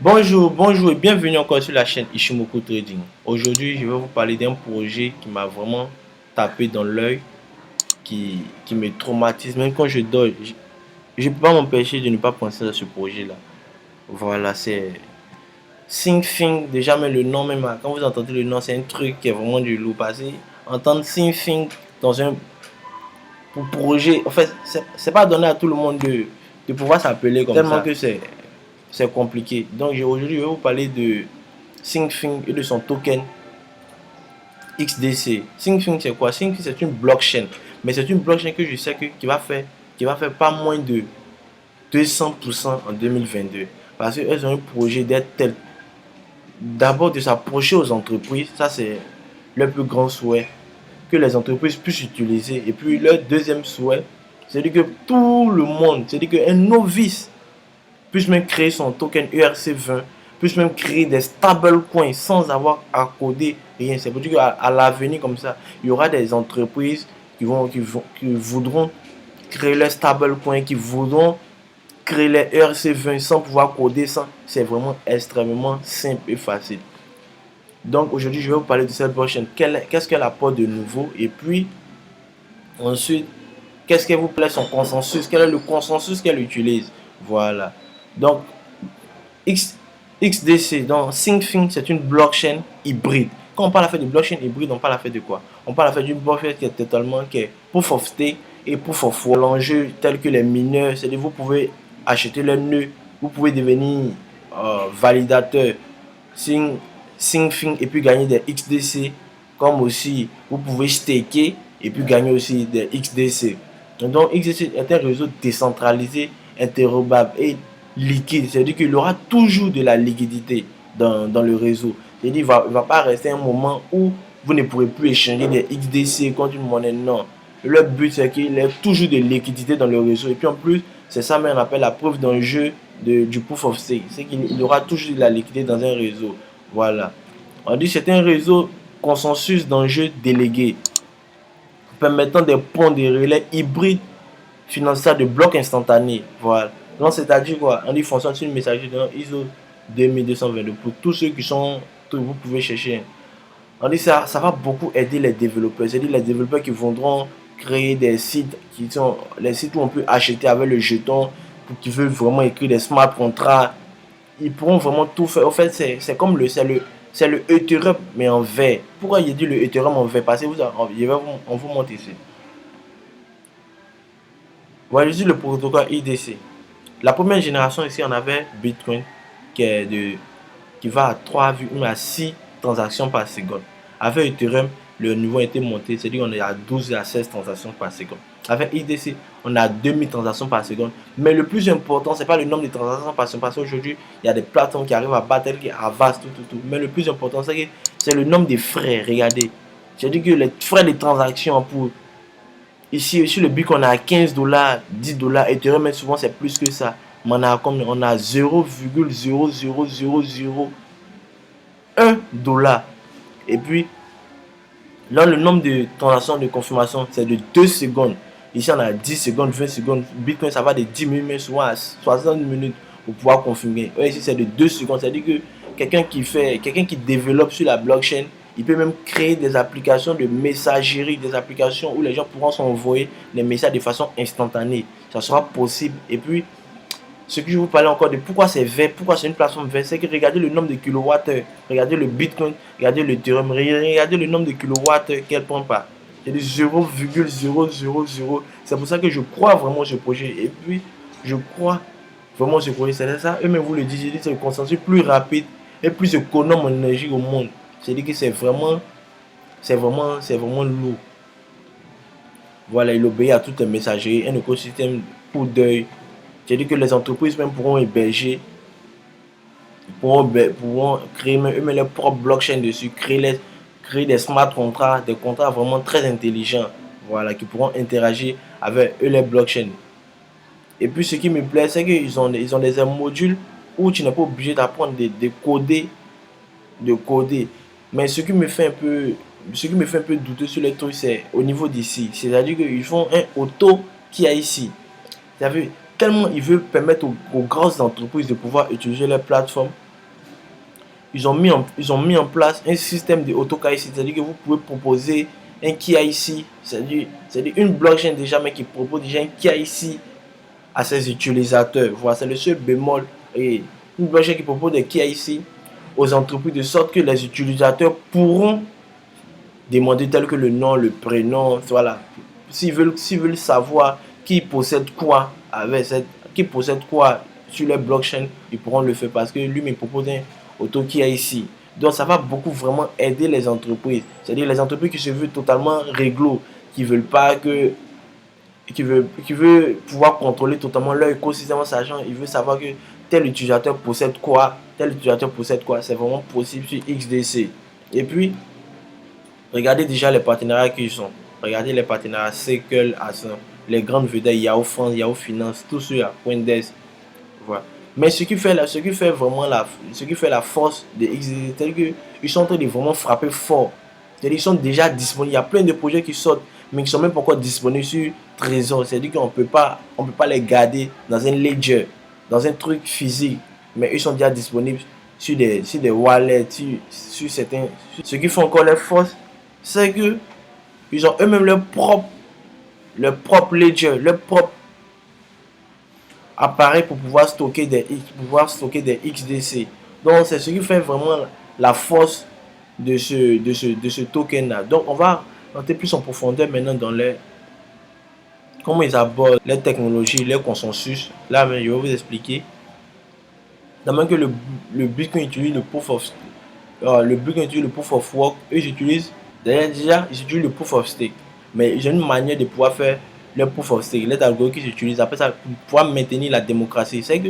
Bonjour et bienvenue encore sur la chaîne Ishimoku Trading. Aujourd'hui, je vais vous parler d'un projet qui m'a vraiment tapé dans l'œil, qui me traumatise. Même quand je dors, je ne peux pas m'empêcher de ne pas penser à ce projet-là. Voilà, c'est Synfing. Déjà, même le nom, même quand vous entendez le nom, c'est un truc qui est vraiment du lourd. Parce que entendre Synfing dans un projet, en fait, c'est pas donné à tout le monde de pouvoir s'appeler comme tellement ça. Tellement que c'est compliqué. Donc aujourd'hui, je vais vous parler de Synfing et de son token XDC. Synfing, c'est quoi? Synfing, c'est une blockchain. Mais c'est une blockchain que je sais qui va faire pas moins de 200% en 2022. Parce qu'elles ont un projet d'être tel. D'abord, de s'approcher aux entreprises. Ça, c'est le plus grand souhait. Que les entreprises puissent utiliser. Et puis, leur deuxième souhait, c'est que tout le monde, c'est-à-dire qu'un novice puisse même créer son token ERC20, puisse même créer des stablecoins sans avoir à coder rien. C'est pour dire qu'à l'avenir, comme ça, il y aura des entreprises qui voudront créer les stablecoins, qui voudront créer les ERC20 sans pouvoir coder ça. C'est vraiment extrêmement simple et facile. Donc aujourd'hui, je vais vous parler de cette blockchain. Qu'est-ce qu'elle apporte de nouveau? Et puis, ensuite, qu'est-ce qu'elle vous plaît, son consensus? Quel est le consensus qu'elle utilise? Voilà. Donc, XDC, donc Synfing, c'est une blockchain hybride. Quand on parle à fait de blockchain hybride, on parle à fait de quoi? On parle à fait d'une blockchain qui est totalement proof of stake et proof of work. L'enjeu tel que les mineurs, c'est que vous pouvez acheter le nœud, vous pouvez devenir validateur Synfing et puis gagner des XDC, comme aussi vous pouvez staker et puis gagner aussi des XDC. Donc XDC est un réseau décentralisé, interrobable et liquide. C'est-à-dire qu'il aura toujours de la liquidité dans le réseau. C'est-à-dire qu'il ne va pas rester un moment où vous ne pourrez plus échanger des XDC contre une monnaie. Non. Le but, c'est qu'il y ait toujours de liquidité dans le réseau. Et puis en plus, c'est ça même on appelle la preuve d'enjeu du proof of stake. C'est qu'il y aura toujours de la liquidité dans un réseau. Voilà. On dit que c'est un réseau consensus d'enjeux délégués permettant des ponts de relais hybrides financiers de blocs instantanés. Voilà. Donc, c'est-à-dire quoi? On dit fonctionne sur une messagerie de ISO 2222 pour tous ceux qui sont, que vous pouvez chercher. On dit ça va beaucoup aider les développeurs. C'est-à-dire les développeurs qui voudront créer des sites qui sont les sites où on peut acheter avec le jeton, pour qui veulent vraiment écrire des smart contrats. Ils pourront vraiment tout faire. En fait, c'est comme c'est le Ethereum mais en vert. Pourquoi il dit le Ethereum en vert? Parce que on vous montre ici. Voilà, je dis le protocole IDC. La première génération ici, on avait Bitcoin qui va à 3 à 6 transactions par seconde. Avec Ethereum, le niveau a été monté, c'est-à-dire qu'on est à 12 à 16 transactions par seconde. Avec IDC, on a 2000 transactions par seconde. Mais le plus important, ce n'est pas le nombre de transactions par seconde, parce qu'aujourd'hui, il y a des plateformes qui arrivent à battre, qui avancent, tout. Mais le plus important, c'est le nombre de frais. Regardez. C'est-à-dire que les frais de transaction pour ici, sur le Bitcoin, on a 15 dollars, 10 dollars. Ethereum, mais souvent, c'est plus que ça. Mais on a 0,00001 dollar. Et puis, là, le nombre de transactions de confirmation, c'est de 2 secondes. Ici, on a 10 secondes, 20 secondes. Bitcoin, ça va de 10 minutes, mais souvent à 60 minutes pour pouvoir confirmer. Ici, c'est de 2 secondes. C'est-à-dire que quelqu'un qui développe sur la blockchain, il peut même créer des applications de messagerie, des applications où les gens pourront s'envoyer des messages de façon instantanée. Ça sera possible. Et puis, ce que je vous parlais encore de pourquoi c'est vert, pourquoi c'est une plateforme verte, c'est que regardez le nombre de kilowattheures, regardez le Bitcoin, regardez le Ethereum, regardez le nombre de kilowattheures qu'elle prend pas. C'est de 0,000. C'est pour ça que je crois vraiment ce projet. Et puis, je crois vraiment ce projet. C'est ça, eux-mêmes vous le dites, c'est le consensus plus rapide et plus économe en énergie au monde. C'est-à-dire que c'est vraiment lourd. Voilà, il obéit à toutes les messageries, un écosystème pour d'œil. C'est-à-dire que les entreprises même pourront héberger, pourront créer eux-mêmes leur propre blockchain dessus, créer des smart contrats, des contrats vraiment très intelligents, voilà, qui pourront interagir avec eux les blockchains. Et puis ce qui me plaît, c'est qu'ils ont des modules où tu n'es pas obligé d'apprendre de coder. Mais ce qui me fait un peu douter sur les trucs, c'est au niveau d'ici. C'est-à-dire qu'ils font un auto qui a ici. Vous savez, tellement ils veulent permettre aux grosses entreprises de pouvoir utiliser leur plateforme. ils ont mis en place un système de auto-KYC, c'est-à-dire que vous pouvez proposer un KYC, c'est-à-dire une blockchain déjà, mais qui propose déjà un KYC à ses utilisateurs. Voilà, c'est le seul bémol. Et une blockchain qui propose des KYC aux entreprises de sorte que les utilisateurs pourront demander tel que le nom, le prénom, voilà. S'ils veulent savoir qui possède quoi avec qui possède quoi sur les blockchains, ils pourront le faire parce que lui me propose un auto qui est ici. Donc ça va beaucoup vraiment aider les entreprises. C'est-à-dire les entreprises qui se veulent totalement réglo, qui veulent pas que qui veut pouvoir contrôler totalement leur écosystème en sachant, il veut savoir que tel utilisateur possède quoi, tel utilisateur possède quoi. C'est vraiment possible sur XDC. Et puis, regardez déjà les partenariats qu'ils ont. Regardez les partenariats Circle, Ascent, les grandes vedettes, Yahoo France, Yahoo Finance, tout ceux-là, Coindesk. Voilà. Mais ce qui fait vraiment la force de XDC, c'est qu'ils sont en train de vraiment frapper fort. C'est-à-dire qu'ils sont déjà disponibles. Il y a plein de projets qui sortent, mais qui sont même pas encore disponibles sur Trésor. C'est-à-dire qu'on peut pas les garder dans un ledger, dans un truc physique. Mais ils sont déjà disponibles sur des wallets, sur certains. Ce qui fait encore la force, c'est que ils ont eux-mêmes leur propre ledger, leur propre appareil pour pouvoir stocker des XDC. Donc c'est ce qui fait vraiment la force de ce token là. Donc on va rentrer plus en profondeur maintenant dans comment ils abordent les technologies, les consensus. Là je vais vous expliquer. D'abord que le Bitcoin utilise le proof of work, eux ils utilisent le proof of stake. Mais j'ai une manière de pouvoir faire le proof of stake, les algorithmes qu'ils utilisent après ça pour pouvoir maintenir la démocratie. C'est que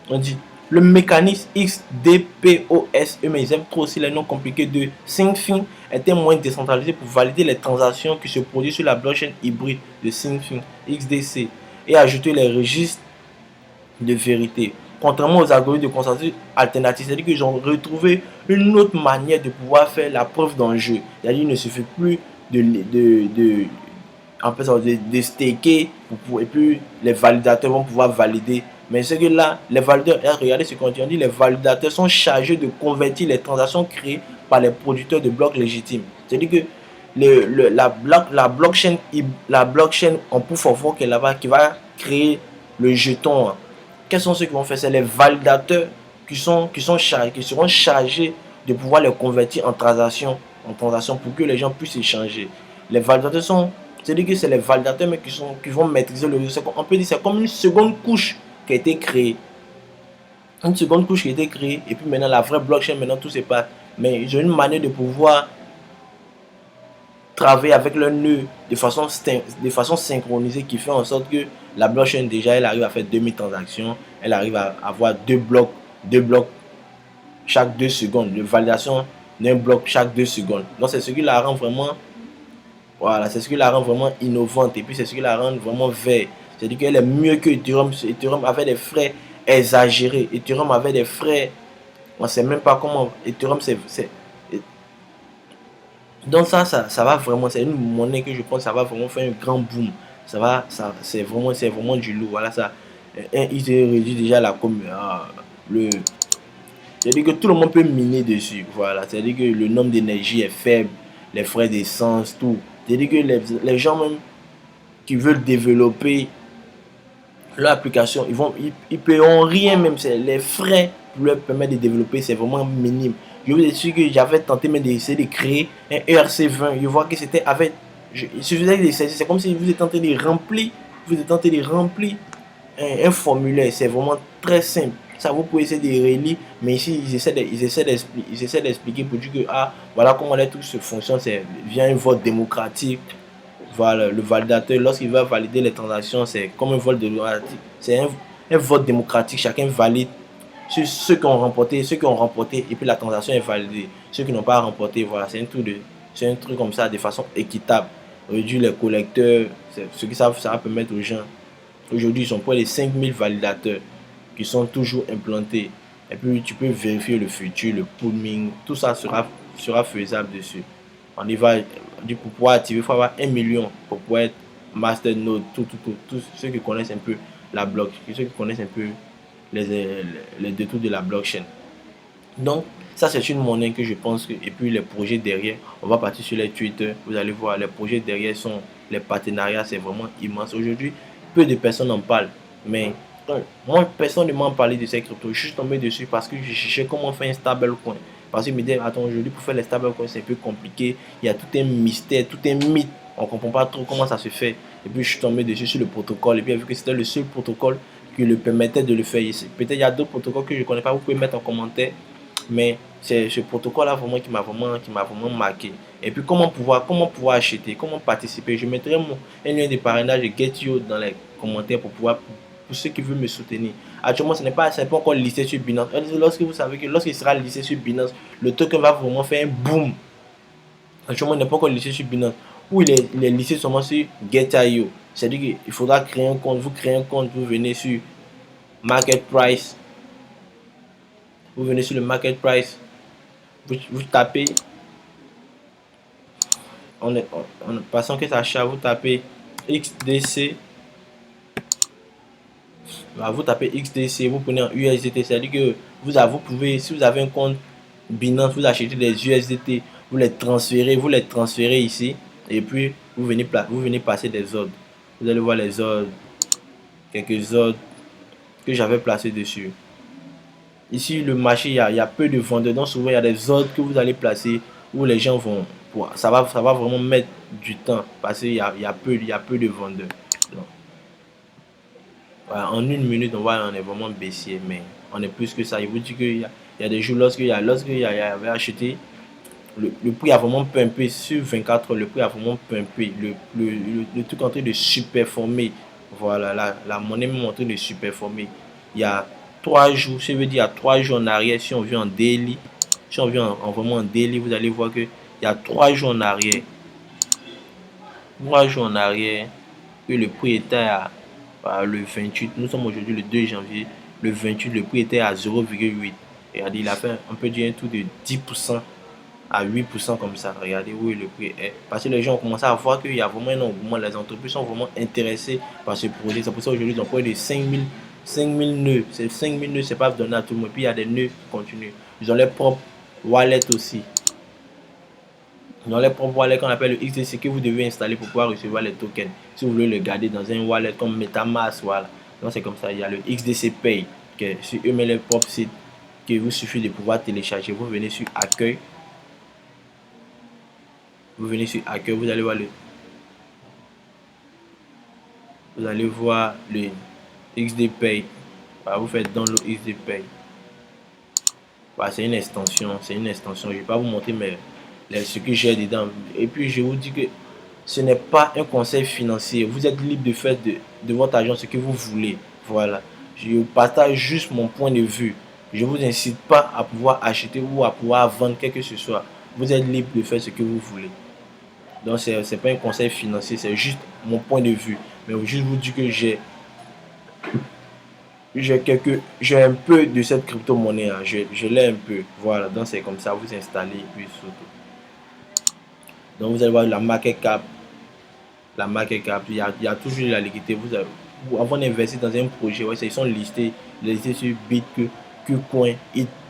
on dit le mécanisme XDPOS, mais ils aiment trop aussi les noms compliqués de SyncFin, est un moyen décentralisé pour valider les transactions qui se produisent sur la blockchain hybride de SyncFin XDC et ajouter les registres de vérité. Contrairement aux algorithmes de consensus alternatifs, c'est-à-dire qu'ils ont retrouvé une autre manière de pouvoir faire la preuve d'enjeu. C'est-à-dire qu'il ne suffit plus de staker et puis les validateurs vont pouvoir valider. Mais c'est que là, les validateurs, regardez ce qu'on dit, les validateurs sont chargés de convertir les transactions créées par les producteurs de blocs légitimes. C'est-à-dire que la blockchain en proof of work est là-bas qui va créer le jeton. Quels sont ceux qui vont faire? C'est les validateurs qui seront chargés de pouvoir les convertir en transactions pour que les gens puissent échanger. Les validateurs c'est-à-dire que c'est les validateurs mais qui vont maîtriser le réseau. On peut dire que c'est comme une seconde couche qui a été créée. Et puis maintenant la vraie blockchain, maintenant tout se passe. Mais ils ont une manière de pouvoir travailler avec leur nœud de façon synchronisée qui fait en sorte que la blockchain déjà elle arrive à faire 2000 transactions, elle arrive à avoir deux blocs chaque 2 secondes, de validation d'un bloc chaque 2 secondes. Donc c'est ce qui la rend vraiment innovante et puis c'est ce qui la rend vraiment verte. C'est-à-dire qu'elle est mieux que Ethereum. Ethereum avait des frais exagérés. Ethereum avait des frais, on ne sait même pas comment. Ethereum donc ça va vraiment, c'est une monnaie que je pense ça va vraiment faire un grand boom. C'est vraiment du lourd. Voilà ça. Il se réduit déjà c'est-à-dire que tout le monde peut miner dessus. Voilà, c'est-à-dire que le nombre d'énergie est faible, les frais d'essence, tout. C'est-à-dire que les gens même qui veulent développer leur application, ils paieront rien même. Les frais pour leur permettre de développer, c'est vraiment minime. Je vous assure que j'avais tenté même d'essayer de créer un ERC20. Je vois que c'était avec. Il suffisait d'essayer. C'est comme si vous êtes en train de remplir un formulaire. C'est vraiment très simple. Ça vous pouvez essayer de relire, mais ici ils essaient d'expliquer pour dire que voilà comment les trucs se fonctionnent. C'est via un vote démocratique. Voilà, le validateur, lorsqu'il va valider les transactions, c'est comme un vote démocratique. C'est un vote démocratique. Chacun valide sur ceux qui ont remporté, et puis la transaction est validée. Ceux qui n'ont pas remporté, voilà, c'est un truc comme ça de façon équitable. Réduire les collecteurs, ce que ça va permettre aux gens. Aujourd'hui, ils sont près de 5000 validateurs qui sont toujours implantés. Et puis, tu peux vérifier le futur, le pooling, tout ça sera faisable dessus. On y va, pour pouvoir activer, il faut avoir 1 million pour pouvoir être masternode, tous ceux qui connaissent un peu la blockchain, ceux qui connaissent un peu les détours de la blockchain. Donc, Ça, c'est une monnaie que je pense que, et puis les projets derrière, on va partir sur les Twitter, vous allez voir, les projets derrière sont, les partenariats, c'est vraiment immense. Aujourd'hui, peu de personnes en parlent, mais moi, personne ne m'a parlé de ces cryptos. Je suis tombé dessus parce que je cherchais comment faire un stablecoin. Parce que je me disais, attends, aujourd'hui, pour faire les stablecoins, c'est un peu compliqué. Il y a tout un mystère, tout un mythe. On ne comprend pas trop comment ça se fait. Et puis, je suis tombé dessus sur le protocole. Et puis, vu que c'était le seul protocole qui le permettait de le faire ici. Peut-être il y a d'autres protocoles que je ne connais pas, vous pouvez mettre en commentaire. Mais c'est ce protocole-là vraiment qui m'a vraiment marqué. Et puis comment pouvoir acheter, comment participer. Je mettrai un lien de parrainage de GetYo dans les commentaires pour ceux qui veulent me soutenir. Actuellement, ce n'est pas encore listé sur Binance. Lorsque vous savez que lorsqu'il sera listé sur Binance, le token va vraiment faire un boom. Actuellement, il n'est pas encore listé sur Binance. Ou il est listé seulement sur Get.io. C'est-à-dire qu'il faudra créer un compte. Vous créez un compte, vous venez sur Market Price. Vous venez sur le Market Price. Vous tapez. En passant que ça charge, vous tapez XDC. Vous tapez XDC, vous prenez en USDT. C'est-à-dire que vous pouvez, si vous avez un compte Binance, vous achetez des USDT, vous les transférez ici. Et puis, vous venez passer des ordres. Vous allez voir les ordres, quelques ordres que j'avais placés dessus. Ici, le marché, il y a peu de vendeurs. Donc, souvent, il y a des ordres que vous allez placer où les gens vont. Ça va vraiment mettre du temps parce qu'il y a peu de vendeurs. Donc, voilà, en une minute, on est vraiment baissier, mais on est plus que ça. Il vous dit qu'il y a des jours, lorsqu'il y avait acheté, le prix a vraiment pumpé sur 24 heures. Le prix a vraiment pumpé. Le truc en train de superformer. Voilà, la monnaie même en train de superformer. Il y a 3 jours, ça veut dire il y a 3 jours en arrière, si on vient en daily, si on vient vraiment en daily, vous allez voir que il y a 3 jours en arrière. 3 jours en arrière, que le prix était à le 28. Nous sommes aujourd'hui le 2 janvier. Le 28, le prix était à 0,8. Regardez, il a fait un peu un tour de 10% à 8% comme ça. Regardez où le prix est. Parce que les gens ont commencé à voir qu'il y a vraiment un engouement. Les entreprises sont vraiment intéressées par ce projet. C'est pour ça aujourd'hui, ils ont près de 5000 nœuds. Ces 5000 nœuds, c'est pas donné à tout le monde. Puis il y a des nœuds qui continuent. Ils ont leur propre wallet aussi. Dans les propres wallets qu'on appelle le XDC que vous devez installer pour pouvoir recevoir les tokens. Si vous voulez le garder dans un wallet comme MetaMask, voilà. Donc c'est comme ça. Il y a le XDC Pay, que sur eux-mêmes les propres sites, que vous suffit de pouvoir télécharger. Vous venez sur Accueil. Vous venez sur Accueil, vous allez voir le XD Pay. Voilà, vous faites download XD Pay. Voilà, c'est une extension. Je ne vais pas vous montrer mais ce que j'ai dedans. Et puis je vous dis que ce n'est pas un conseil financier. Vous êtes libre de faire de votre argent ce que vous voulez. Voilà. Je partage juste mon point de vue. Je ne vous incite pas à pouvoir acheter ou à pouvoir vendre quelque chose que ce soit. Vous êtes libre de faire ce que vous voulez. Donc ce n'est pas un conseil financier, c'est juste mon point de vue. Mais juste vous dire que j'ai un peu de cette crypto-monnaie. Hein. Je l'ai un peu. Voilà. Donc c'est comme ça, vous installez et puis surtout. Donc vous allez voir la market cap. Il y a toujours la liquidité. Avant d'investir dans un projet, ouais, ils sont listés sur KuCoin,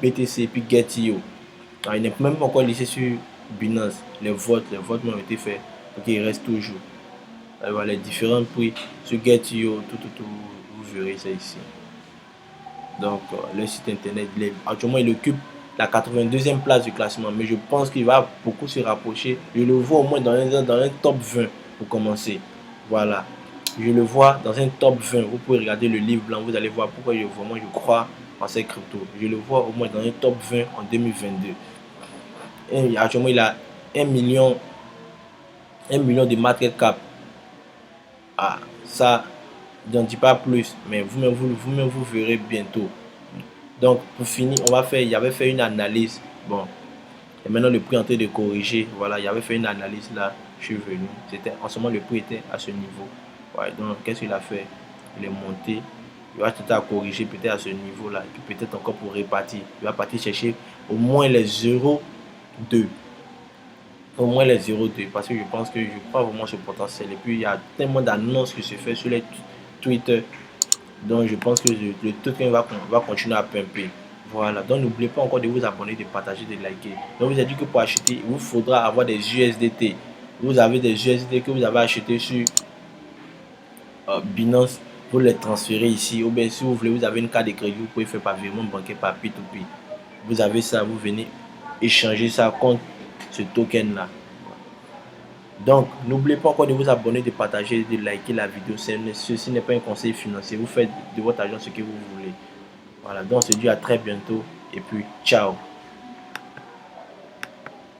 BTC, puis Get.io. Il n'est même pas encore listé sur Binance. Les votes ont été faits. Donc il reste toujours. Alors, les différents prix sur Get.io, tout, vous verrez ça ici. Donc le site internet, actuellement il occupe la 82e place du classement, mais je pense qu'il va beaucoup se rapprocher. Je le vois au moins dans un top 20 pour commencer. Voilà, je le vois dans un top 20. Vous pouvez regarder le livre blanc, vous allez voir pourquoi je crois en ces cryptos. Je le vois au moins dans un top 20 en 2022. Et actuellement, il a 1 million de market cap. Ah, ça, j'en dis pas plus, mais vous-même vous verrez bientôt. Donc pour finir, il y avait fait une analyse. Bon, et maintenant le prix est en train de corriger. Voilà, il y avait fait une analyse là. Je suis venu. En ce moment le prix était à ce niveau. Ouais, donc qu'est-ce qu'il a fait? Il est monté. Il va peut-être à corriger peut-être à ce niveau là. Puis peut-être encore pour répartir. Il va partir chercher au moins les 0,2. Au moins les 0,2. Parce que je pense que je crois vraiment ce potentiel. Et puis il y a tellement d'annonces qui se fait sur les Twitter. Donc je pense que le token va continuer à pumper. Voilà, donc n'oubliez pas encore de vous abonner, de partager, de liker. Donc vous avez dit que pour acheter, il vous faudra avoir des USDT. Vous avez des USDT que vous avez acheté sur Binance, vous les transférez ici. Ou bien si vous voulez, vous avez une carte de crédit, vous pouvez faire par virement bancaire, par P2P. Vous avez ça, vous venez échanger ça contre ce token là. Donc n'oubliez pas encore de vous abonner, de partager, de liker la vidéo. Ceci n'est pas un conseil financier. Vous faites de votre argent ce que vous voulez. Voilà, donc on se dit à très bientôt et puis ciao.